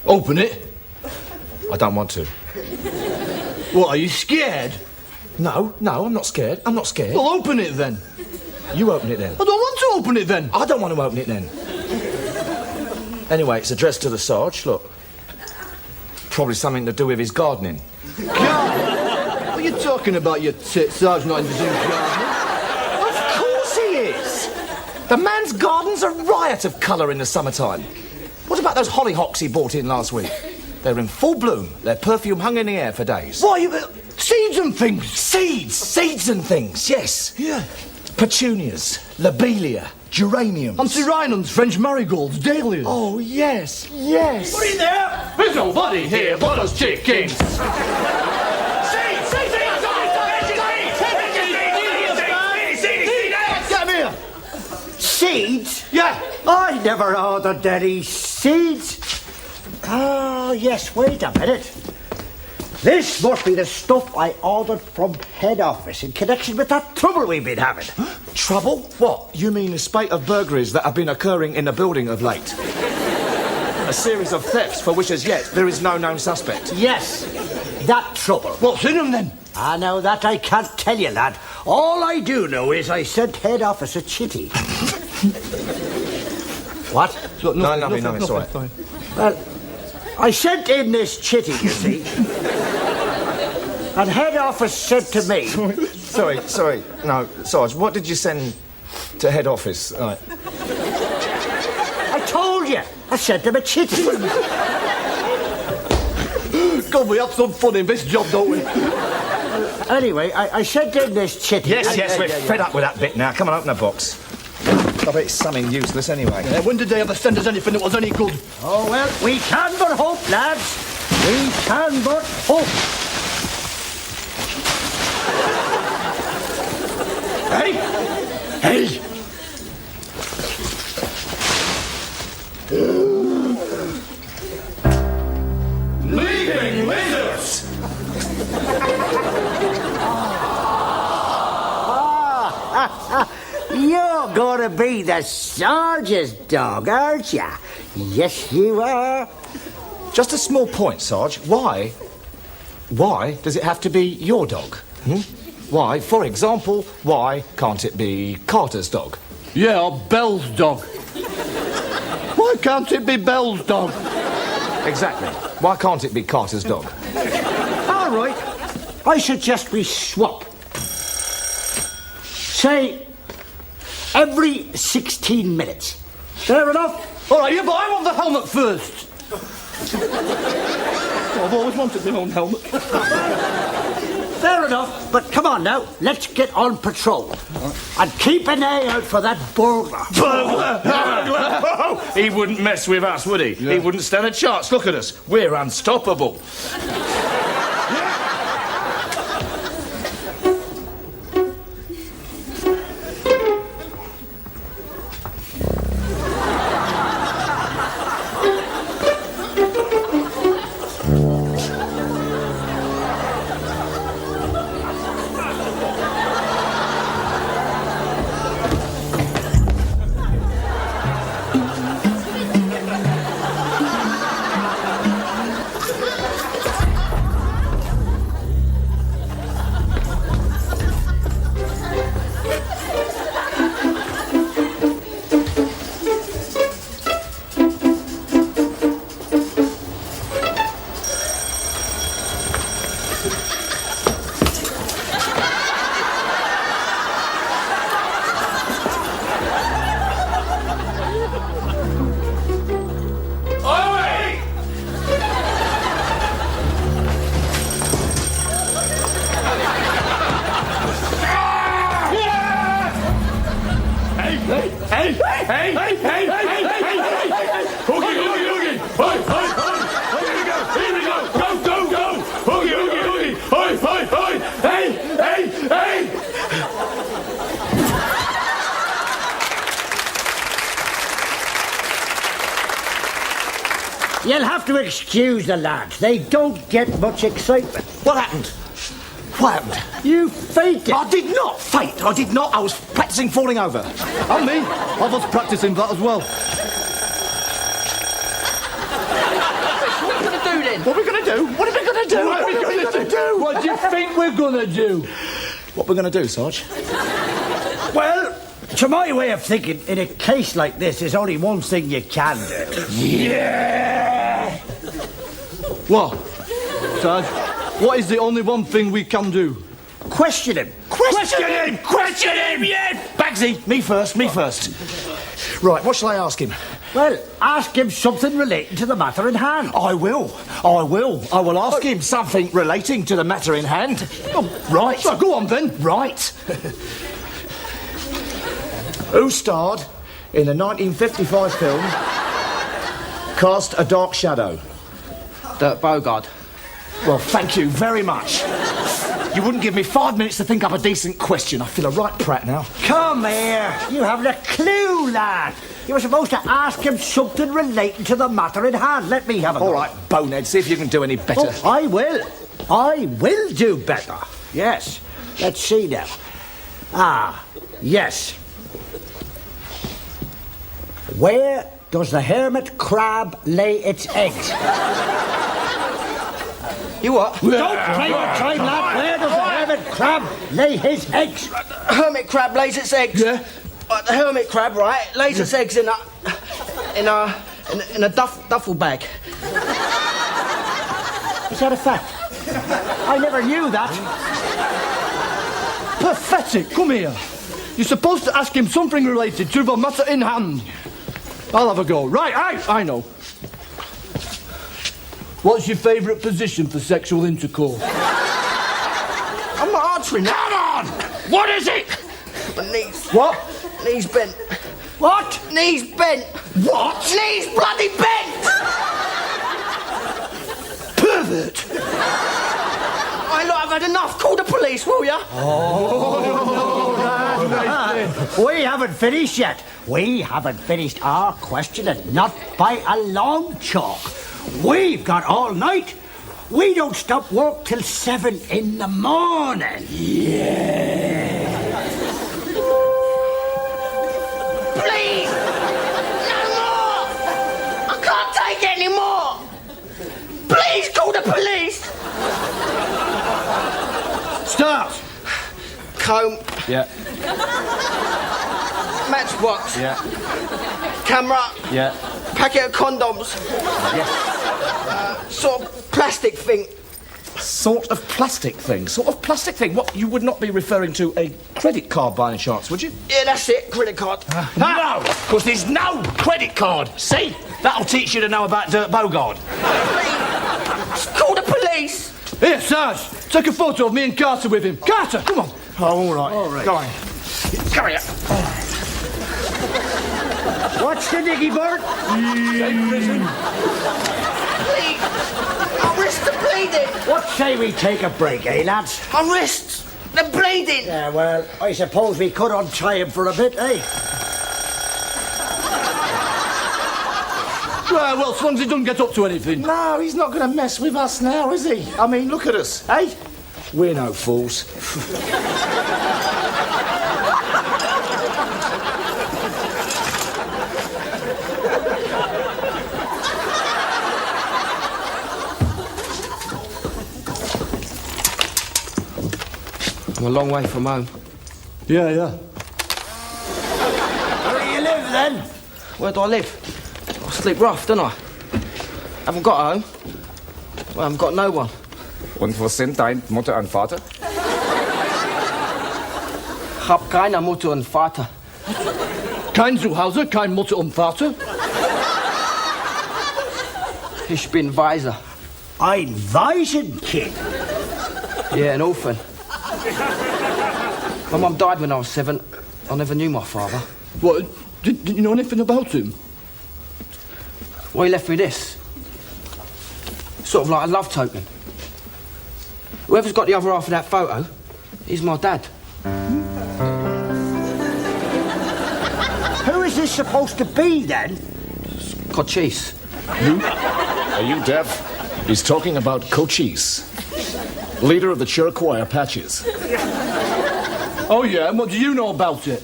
Open it. I don't want to. What, are you scared? No, I'm not scared. I'm not scared. Well, open it then. You open it then. I don't want to open it then. I don't want to open it then. Anyway, it's addressed to the Sarge, look. Probably something to do with his gardening. What are you talking about, you tit? Sarge not in the gardening? Of course he is. The man's garden's a riot of colour in the summertime. What about those hollyhocks he brought in last week? They're in full bloom. Their perfume hung in the air for days. Why, seeds and things? Seeds and things, yes. Yeah. Petunias, lobelia, geraniums. Antirrhinums, French marigolds, dahlias. Oh, yes. What in there? There's nobody here but those chickens. Seeds? Yeah. I never ordered any seeds. Oh, yes, wait a minute. This must be the stuff I ordered from head office in connection with that trouble we've been having. Trouble? What? You mean the spate of burglaries that have been occurring in the building of late? A series of thefts for which as yet there is no known suspect. Yes, that trouble. What's in them then? Ah, now that I can't tell you, lad. All I do know is I sent head office a chitty. What? So, Nothing, it's all right. Well, I sent in this chitty, you see. And head office said to me... Sorry. No, Sarge, what did you send to head office? Right. I told you. I sent them a chitty. God, we have some fun in this job, don't we? Anyway, I sent in this chitty. Yes, we're fed up with that bit now. Come on, open the box. I bet it's something useless anyway. Yeah, when did they ever send us anything that was any good? Oh, well, we can but hope, lads. We can but hope. Hey! Leaving lizards! You're gonna be the Sarge's dog, aren't you? Yes, you are. Just a small point, Sarge. Why does it have to be your dog? Why, for example, why can't it be Carter's dog? Yeah, or Bell's dog. Why can't it be Bell's dog? Exactly. Why can't it be Carter's dog? All right. I suggest we swap. Say, every 16 minutes. Fair enough? All right, yeah, but I want the helmet first. I've always wanted my own helmet. Fair enough, but come on now, let's get on patrol. And keep an eye out for that burglar. Burglar? He wouldn't mess with us, would he? Yeah. He wouldn't stand a chance. Look at us. We're unstoppable. You'll have to excuse the lads. They don't get much excitement. What happened? What happened? You fainted. I did not faint. I did not. I was practising falling over. And me. I was practising that as well. then? What are we going to do? What are we going to do? What are we going to do? What do you think we're going to do? What we're going to do, Sarge? Well, to my way of thinking, in a case like this, there's only one thing you can do. Yeah! What? Sarge, what is the only one thing we can do? Question him. Question him! Question him, yeah! Bagsy, me first. Right, what shall I ask him? Well, ask him something relating to the matter in hand. I will ask him something relating to the matter in hand. Oh, right. So go on then. Right. Who starred in the 1955 film Cast a Dark Shadow? Dirk Bogarde. Well, thank you very much. You wouldn't give me 5 minutes to think up a decent question. I feel a right prat now. Come here. You haven't a clue, lad. You were supposed to ask him something relating to the matter in hand. Let me have a go. All right, bonehead, see if you can do any better. Oh, I will. I will do better. Yes. Let's see now. Ah, yes. Where does the hermit crab lay its eggs? You what? Don't play your time, lad. Where does the hermit crab lay his eggs? The hermit crab lays its eggs. Yeah. The hermit crab, right, lays its eggs in a duffel bag. Is that a fact? I never knew that. Pathetic. Come here. You're supposed to ask him something related to the matter in hand. I'll have a go. Right, I know. What's your favourite position for sexual intercourse? I'm not answering that. Come on! What is it? My knees. What? Knees bent. What? Knees bent. What? Knees bloody bent! Pervert. I look, I've had enough. Call the police, will ya? We haven't finished yet. We haven't finished our questioning, not by a long chalk. We've got all night. We don't stop work till 7 in the morning. Please! No more! I can't take it anymore! Please call the police! Start. Comb, Yeah, matchbox, yeah, camera, yeah. packet of condoms. Yes. Sort of plastic thing. Sort of plastic thing. What, you would not be referring to a credit card by any chance, would you? Yeah, that's it. Credit card. No, because there's no credit card. See? That'll teach you to know about Dirk Bogarde. Please. Call the police. Here, Sarge. Take a photo of me and Carter with him. Carter, come on. Oh, all right. Go on. Come here. What's the diggy bird? Please. My wrists are bleeding. What say we take a break, eh, lads? My wrists. They're bleeding. Yeah, well, I suppose we could untie him for a bit, eh? Well, as long as he doesn't get up to anything. No, he's not going to mess with us now, is he? I mean, look at us, eh? We're no fools. I'm a long way from home. Yeah. Where do you live, then? Where do I live? I sleep rough, don't I? Haven't got a home. Well, I haven't got no one. Und wo sind dein Mutter und Vater? Hab keine Mutter und Vater. Kein Zuhause, kein Mutter und Vater. Ich bin Weiser. Ein Waisenkind. Yeah, an orphan. My mum died when I was 7. I never knew my father. What? Didn't you know anything about him? Well, he left me this. Sort of like a love token. Whoever's got the other half of that photo, he's my dad. Who is this supposed to be, then? Cochise. Are you deaf? He's talking about Cochise, leader of the Chiriquois Apaches. Oh, yeah, and what do you know about it?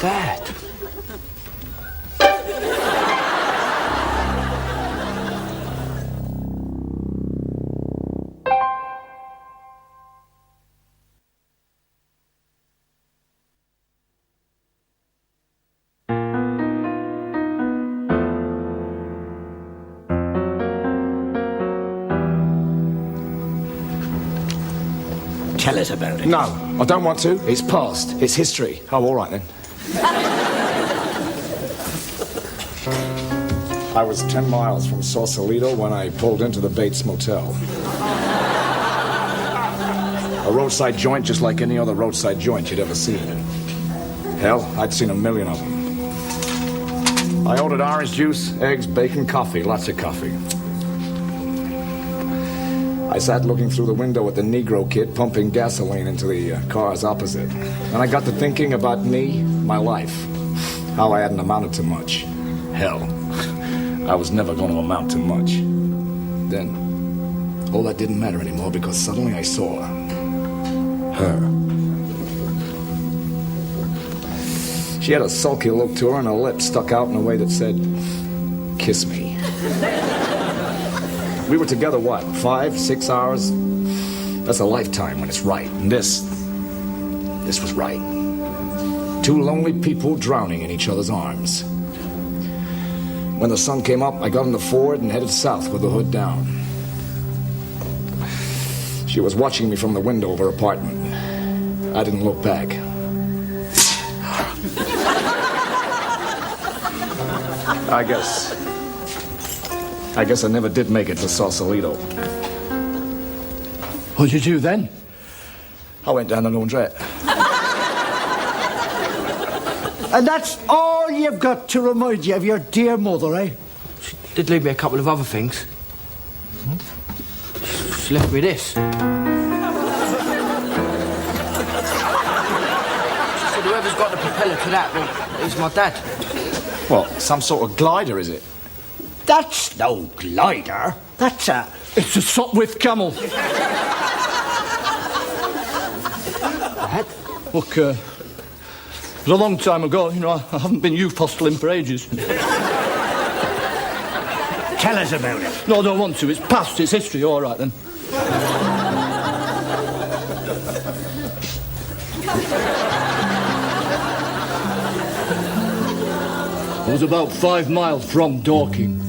Dad. Tell us about it. No, I don't want to. It's past. It's history. Oh, all right then. I was 10 miles from Sausalito when I pulled into the Bates Motel. A roadside joint just like any other roadside joint you'd ever seen. Hell, I'd seen a million of them. I ordered orange juice, eggs, bacon, coffee, lots of coffee. I sat looking through the window at the Negro kid pumping gasoline into the cars opposite. And I got to thinking about me, my life, how I hadn't amounted to much. Hell, I was never going to amount to much. Then, all that didn't matter anymore because suddenly I saw her. She had a sulky look to her and her lips stuck out in a way that said, "Kiss me." We were together, what, 5, 6 hours? That's a lifetime when it's right. And this was right. Two lonely people drowning in each other's arms. When the sun came up, I got in the Ford and headed south with the hood down. She was watching me from the window of her apartment. I didn't look back. I guess I never did make it to Sausalito. What'd you do then? I went down the laundrette. And that's all you've got to remind you of your dear mother, eh? She did leave me a couple of other things. She left me this. She said whoever's got the propeller to that, well, it's my dad. What, some sort of glider, is it? That's no glider. That's a... It's a Sopwith camel. Dad? Look, it was a long time ago. You know, I haven't been youth hosteling for ages. Tell us about it. No, I don't want to. It's past. It's history. All right, then. I was about 5 miles from Dorking.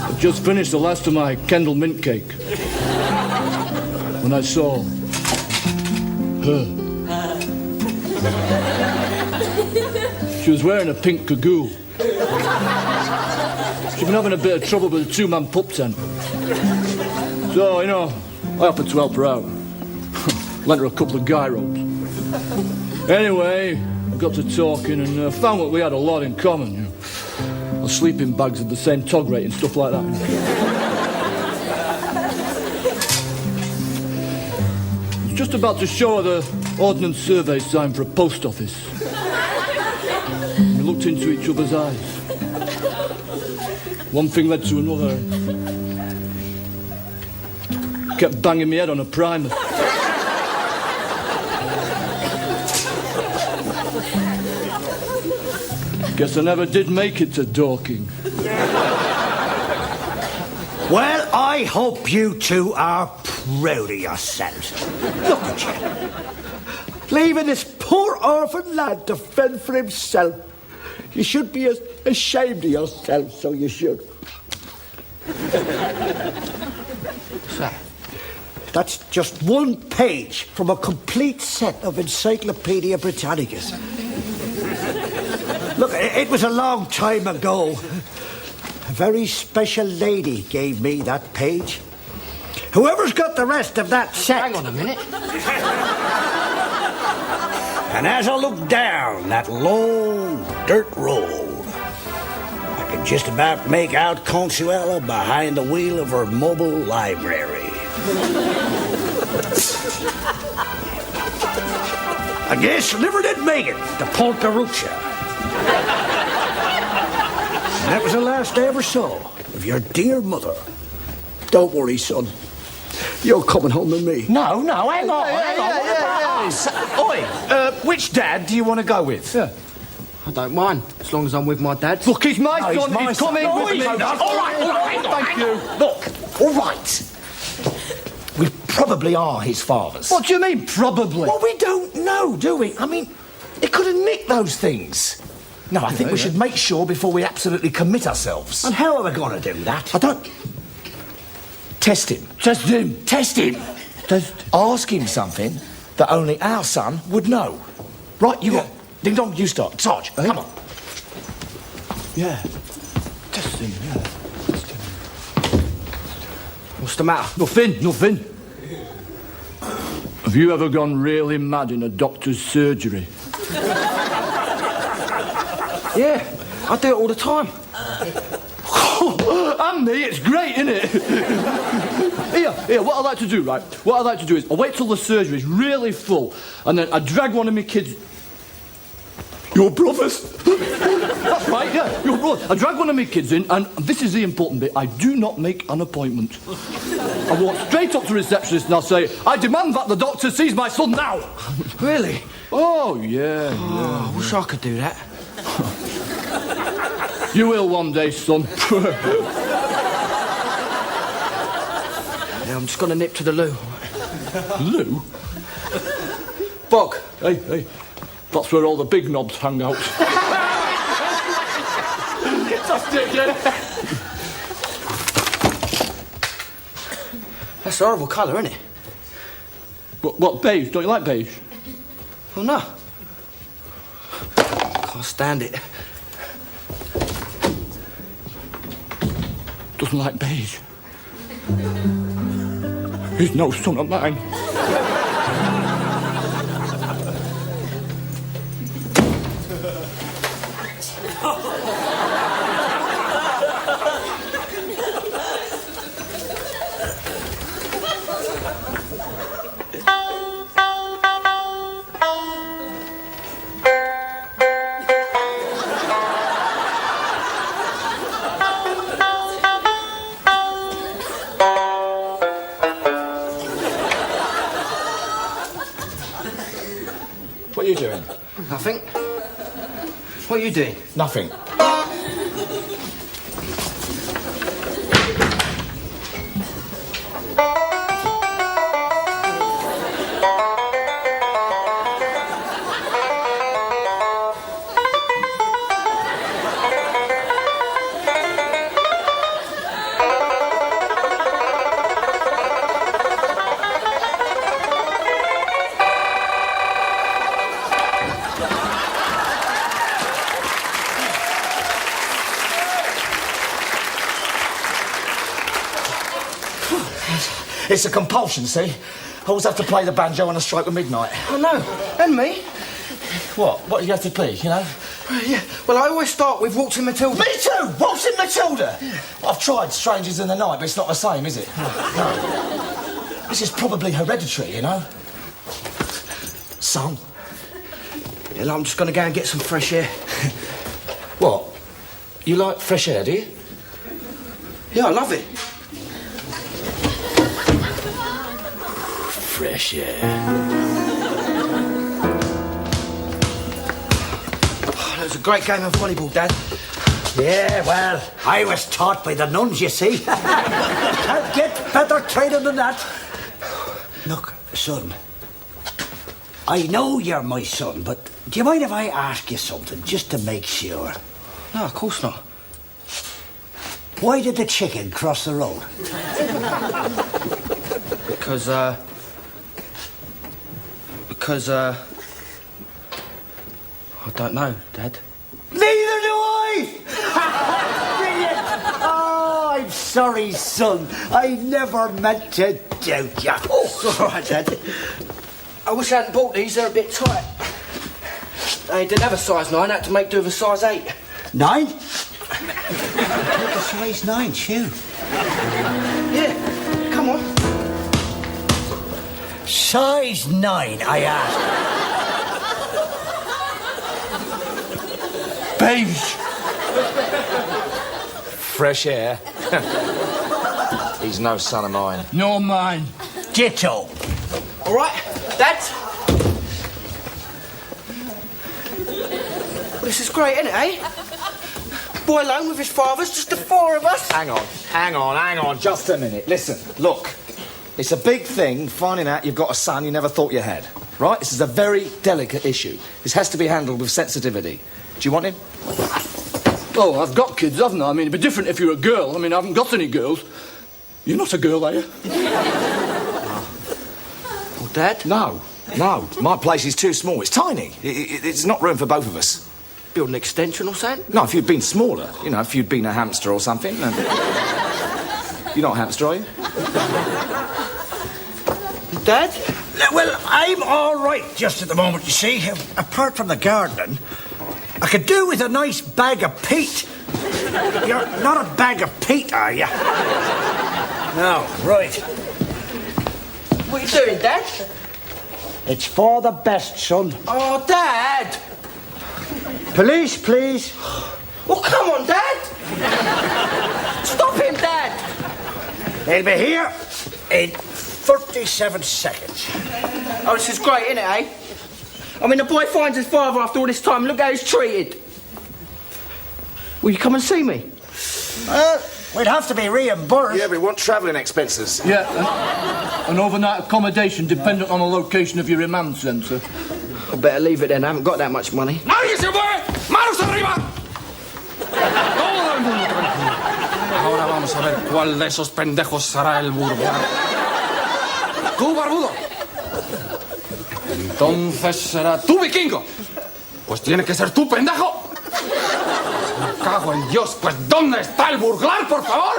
I'd just finished the last of my Kendall mint cake when I saw her. She was wearing a pink cagoule. She'd been having a bit of trouble with a two-man pup tent. So, you know, I offered to help her out. Lent her a couple of guy ropes. Anyway, we got to talking and found that we had a lot in common. You know. Our sleeping bags had the same tog rate and stuff like that. You know. I was just about to show her the Ordnance Survey sign for a post office. We looked into each other's eyes. One thing led to another. Kept banging my head on a primer. Guess I never did make it to Dorking. Well, I hope you two are proud of yourselves. Look at you. Leaving this poor orphan lad to fend for himself. You should be ashamed of yourself, so you should. Sir. That's just one page from a complete set of Encyclopedia Britannicas. Look, it was a long time ago. A very special lady gave me that page. Whoever's got the rest of that set... Hang on a minute. And as I look down that long dirt road, I can just about make out Consuela behind the wheel of her mobile library. I guess I never did make it to Ponta Ruccia. And that was the last I ever saw of your dear mother. Don't worry, son. You're coming home with me. No, hang on. Oi, which dad do you want to go with? Yeah. I don't mind, as long as I'm with my dad. Look, he's my No, son. He's coming with me. All right, hang on. Thank you. Look, all right. We probably are his fathers. What do you mean, probably? Well, we don't know, do we? I mean, it could have nicked those things. No, I think we should make sure before we absolutely commit ourselves. And how are we going to do that? I don't... Test him. Test him. Test him. Ask him something that only our son would know. Right, you lot. Ding dong, you start. Sarge, come on. Yeah. Testing, yeah. What's the matter? Nothing. Have you ever gone really mad in a doctor's surgery? Yeah, I do it all the time. And me, it's great, isn't it? Here, what I like to do, right? What I like to do is I wait till the surgery's really full, and then I drag one of my kids. Your brothers? That's right, yeah, your brothers. I drag one of my kids in, and this is the important bit, I do not make an appointment. I walk straight up to the receptionist and I'll say, I demand that the doctor sees my son now. Really? Oh, yeah. Oh, I wish I could do that. You will one day, son. Yeah, I'm just going to nip to the loo. Lou? Bog. Hey. That's where all the big knobs hang out. Fantastic, yeah. That's a horrible colour, isn't it? What, beige? Don't you like beige? Oh, no. Can't stand it. Doesn't like beige. He's no son of mine. What are you doing? Nothing. What are you doing? Nothing. It's a compulsion, see? I always have to play the banjo on a stroke of midnight. I know. And me. What? What do you have to play, you know? Yeah, well, I always start with Waltzing Matilda. Me too! Waltzing Matilda! Yeah. I've tried Strangers in the Night, but it's not the same, is it? No. This is probably hereditary, you know? Son. Yeah, I'm just going to go and get some fresh air. What? You like fresh air, do you? Yeah, I love it. Fresh air. Oh, that was a great game of volleyball, Dad. Yeah, well, I was taught by the nuns, you see. Can't get better training than that. Look, son, I know you're my son, but do you mind if I ask you something, just to make sure? No, of course not. Why did the chicken cross the road? Because, I don't know, Dad. Neither do I! Brilliant! Oh, I'm sorry, son. I never meant to doubt you. Oh, it's all right, Dad. I wish I hadn't bought these. They're a bit tight. They didn't have a size 9. I had to make do with a size 8. 9? Take a size 9 shoe. Yeah, come on. Size 9, I asked. Beige. Fresh air. He's no son of mine. No mine. Ditto. All right, Dad. Well, this is great, isn't it, eh? Boy alone with his fathers, just the 4 of us. Hang on, just a minute. Listen, look. It's a big thing finding out you've got a son you never thought you had. Right? This is a very delicate issue. This has to be handled with sensitivity. Do you want him? Oh, I've got kids, haven't I? I mean, it'd be different if you were a girl. I mean, I haven't got any girls. You're not a girl, are you? Oh, Dad? No, my place is too small. It's tiny. It's not room for both of us. Build an extension or something? No, if you'd been smaller, you know, if you'd been a hamster or something. You're not a hamster, are you? Dad? Well, I'm all right just at the moment, you see. Apart from the gardening, I could do with a nice bag of peat. You're not a bag of peat, are you? No, right. What are you doing, Dad? It's for the best, son. Oh, Dad! Police, please. Well, come on, Dad! Stop him, Dad! They'll be here in 37 seconds. Oh, this is great, isn't it, eh? I mean, the boy finds his father after all this time. Look how he's treated. Will you come and see me? We'd have to be reimbursed. Yeah, we want travelling expenses. Yeah, an overnight accommodation dependent on the location of your remand centre. I better leave it then. I haven't got that much money. ¡Nadie se mueve! ¡Manos arriba! Todo el mundo tranquilo. Ahora vamos a ver cuál de esos pendejos será el burbuja. ¡Tú, barbudo! Entonces será tú, vikingo. Pues tiene que ser tú, pendejo. Me cago en Dios. Pues ¿dónde está el burglar, por favor?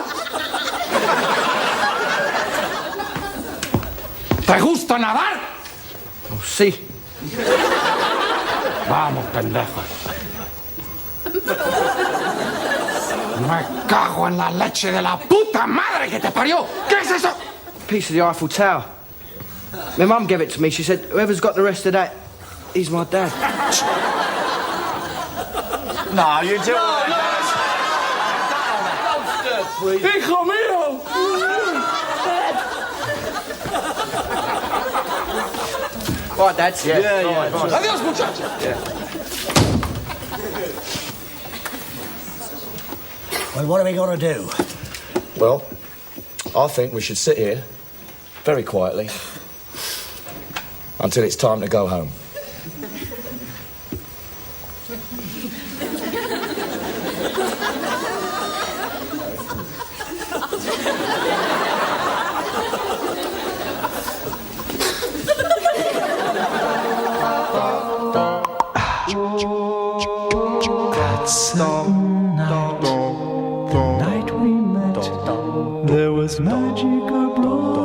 ¿Te gusta nadar? Oh, sí. Vamos, pendejo. Me cago en la leche de la puta madre que te parió. ¿Qué es eso? Piece of the Eiffel Tower. My mum gave it to me. She said, whoever's got the rest of that, he's my dad. No, you do it. Hijo mío! Bye, Dad. Yeah. Adiós, muchachos. Well, what are we going to do? Well, I think we should sit here, very quietly, until it's time to go home. Night we met, there was magic abroad.